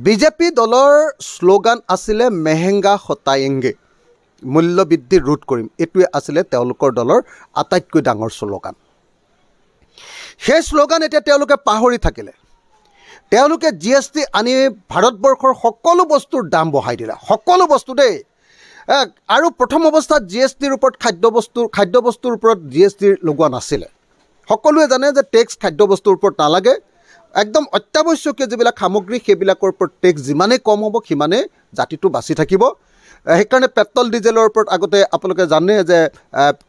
BJP দলৰ slogan আছিলে মেহেংগা হটায়েংগে, মূল্য বৃদ্ধি ৰোধ কৰিম। এইটোৱে আছিলে তেওঁলোকৰ দলৰ আটাইতকৈ ডাঙৰ শ্লোগান। সেই শ্লোগান এতিয়া তেওঁলোকে পাহৰি থাকিলে। তেওঁলোকে GST আনি ভাৰতবৰ্ষৰ সকলো বস্তুৰ দাম বঢ়াই দিলে, সকলো বস্তু দেই। আৰু প্ৰথম অৱস্থাত GSTৰ ওপৰত খাদ্যবস্তুৰ ওপৰত GST লগোৱা নাছিলে। সকলোৱে জানে যে টেক্স খাদ্যবস্তুৰ ওপৰত নালাগে। একদম অত্যাৱশ্যকীয় যিবিলাক সামগ্ৰী সেইবিলাকৰ ওপৰত টেক্স যিমানেই কম হ'ব সিমানেই জাতিটো বাচি থাকিব। সেইকাৰণে পেট্ৰল ডিজেলৰ ওপৰত আগতে আপোনালোকে জানে যে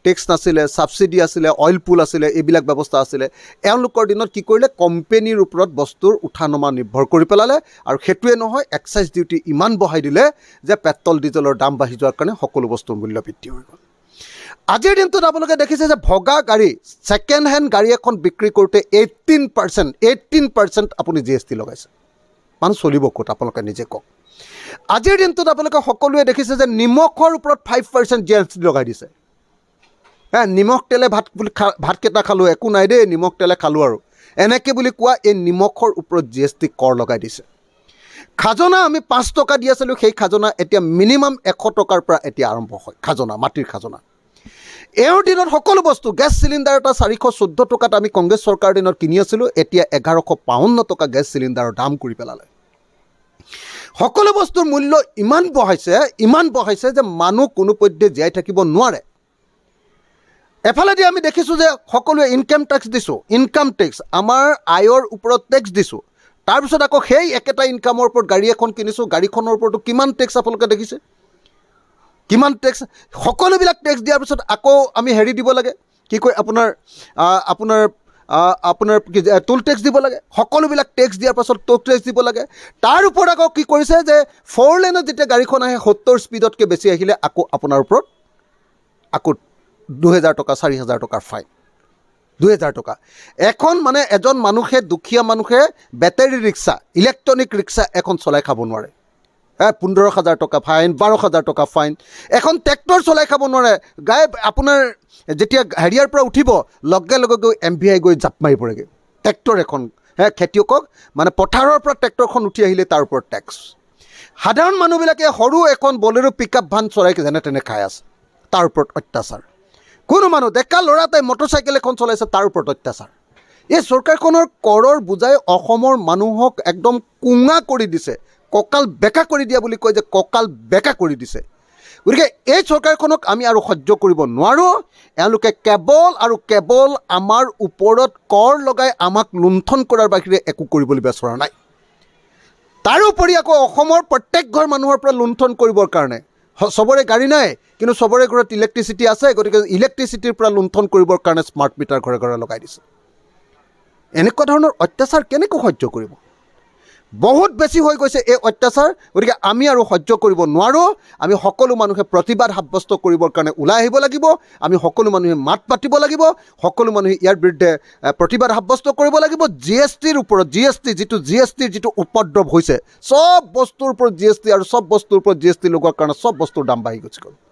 টেক্স নাছিলে, ছাবচিডি আছিলে, অইল পুল আছিলে, এইবিলাক ব্যৱস্থা আছিলে। এওঁলোকৰ দিনত কি কৰিলে, কোম্পেনীৰ ওপৰত বস্তুৰ উঠা নমা নিৰ্ভৰ কৰি পেলালে। আৰু সেইটোৱে নহয়, এক্সাইজ ডিউটি ইমান বঢ়াই দিলে যে পেট্ৰল ডিজেলৰ দাম বাঢ়ি যোৱাৰ কাৰণে সকলো বস্তুৰ মূল্য বৃদ্ধি হৈ গ'ল। আজিৰ দিনটোত আপোনালোকে দেখিছে যে ভগা গাড়ী, ছেকেণ্ড হেণ্ড গাড়ী এখন বিক্ৰী কৰোঁতে 18% আপুনি GST লগাইছে। মানুহ চলিব ক'ত, আপোনালোকে নিজে কওক। আজিৰ দিনটোত আপোনালোকে সকলোৱে দেখিছে যে নিমখৰ ওপৰত 5% GST লগাই দিছে। নিমখ তেলে ভাতকেইটা খালোঁ, একো নাই দেই, নিমখ তেলে খালোঁ আৰু এনেকৈ বুলি কোৱা এই নিমখৰ ওপৰত GST কৰ লগাই দিছে। খাজনা আমি 5 টকা দি আছিলোঁ, সেই খাজনা এতিয়া মিনিমাম 100 টকাৰ পৰা এতিয়া আৰম্ভ হয়। খাজনা, মাটিৰ খাজনা। এওঁৰ দিনত সকলো বস্তু, গেছ চিলিণ্ডাৰ এটা 414 টকাত আমি কংগ্ৰেছ চৰকাৰৰ দিনত কিনি আছিলোঁ, এতিয়া 1152 টকা গেছ চিলিণ্ডাৰৰ দাম কৰি পেলালে। সকলো বস্তুৰ মূল্য ইমান বঢ়াইছে যে মানুহ কোনোপধ্যে জীয়াই থাকিব নোৱাৰে। এফালেদি আমি দেখিছোঁ যে সকলোৱে ইনকাম টেক্স দিছোঁ, ইনকাম টেক্স, আমাৰ আয়ৰ ওপৰত টেক্স দিছোঁ। তাৰপিছত আকৌ সেই একেটা ইনকামৰ ওপৰত গাড়ী এখন কিনিছোঁ, গাড়ীখনৰ ওপৰতো কিমান টেক্স আপোনালোকে দেখিছে, কিমান টেক্স। সকলোবিলাক টেক্স দিয়াৰ পিছত আকৌ আমি হেৰি দিব লাগে, কি কয় আপোনাৰ টোল টেক্স দিব লাগে। সকলোবিলাক টেক্স দিয়াৰ পাছত টোল টেক্স দিব লাগে। তাৰ ওপৰত আকৌ কি কৰিছে যে 4 লেনত যেতিয়া গাড়ীখন আহে 70 স্পীডতকৈ বেছি আহিলে আকৌ আপোনাৰ ওপৰত আকৌ 2000 টকা, 4000 টকাৰ ফাইন। 2000 টকা এখন, মানে এজন মানুহে, দুখীয়া মানুহে বেটেৰী ৰিক্সা, ইলেক্ট্ৰনিক ৰিক্সা এখন চলাই খাব নোৱাৰে। 15,000 টকা ফাইন, 12,000 টকা ফাইন। এখন ট্ৰেক্টৰ চলাই খাব নোৱাৰে। আপোনাৰ যেতিয়া হেৰিয়াৰ পৰা উঠিব লগে লগে গৈ MVI গৈ জাপ মাৰি পৰেগৈ। ট্ৰেক্টৰ এখন, খেতিয়কক মানে পথাৰৰ পৰা ট্ৰেক্টৰখন উঠি আহিলে তাৰ ওপৰত টেক্স। সাধাৰণ মানুহবিলাকে সৰু এখন বলেৰো পিকআপ ভান চলাই যেনে তেনে খাই আছে, তাৰ ওপৰত অত্যাচাৰ। কোনো মানুহ, ডেকা ল'ৰা এটাই মটৰচাইকেল এখন চলাইছে, তাৰ ওপৰত অত্যাচাৰ। এই চৰকাৰখনৰ কৰৰ বোজাই অসমৰ মানুহক একদম কোঙা কৰি দিছে। কঁকাল বেকা কৰি দিয়া বুলি কয় যে, কঁকাল বেকা কৰি দিছে। গতিকে এই চৰকাৰখনক আমি আৰু সহ্য কৰিব নোৱাৰোঁ। এওঁলোকে কেৱল আমাৰ ওপৰত কৰ লগাই আমাক লুণ্ঠন কৰাৰ বাহিৰে একো কৰিবলৈ বিচৰা নাই। তাৰোপৰি আকৌ অসমৰ প্ৰত্যেক ঘৰ মানুহৰ পৰা লুণ্ঠন কৰিবৰ কাৰণে, চবৰে গাড়ী নাই কিন্তু চবৰে ঘৰত ইলেক্ট্ৰিচিটি আছে, গতিকে ইলেক্ট্ৰিচিটিৰ পৰা লুণ্ঠন কৰিবৰ কাৰণে স্মাৰ্ট মিটাৰ ঘৰে ঘৰে লগাই দিছে। এনেকুৱা ধৰণৰ অত্যাচাৰ কেনেকৈ সহ্য কৰিব? বহুত বেছি হৈ গৈছে এই অত্যাচাৰ। গতিকে আমি আৰু সহ্য কৰিব নোৱাৰোঁ। আমি সকলো মানুহে প্ৰতিবাদ সাব্যস্ত কৰিবৰ কাৰণে ওলাই আহিব লাগিব। আমি সকলো মানুহে মাত পাতিব লাগিব। সকলো মানুহে ইয়াৰ বিৰুদ্ধে প্ৰতিবাদ সাব্যস্ত কৰিব লাগিব। GSTৰ ওপৰত, GSTৰ যিটো উপদ্ৰৱ হৈছে, চব বস্তুৰ ওপৰত GST আৰু চব বস্তুৰ ওপৰত GST লগোৱাৰ কাৰণে চব বস্তুৰ দাম বাঢ়ি গৈছে গ'ল।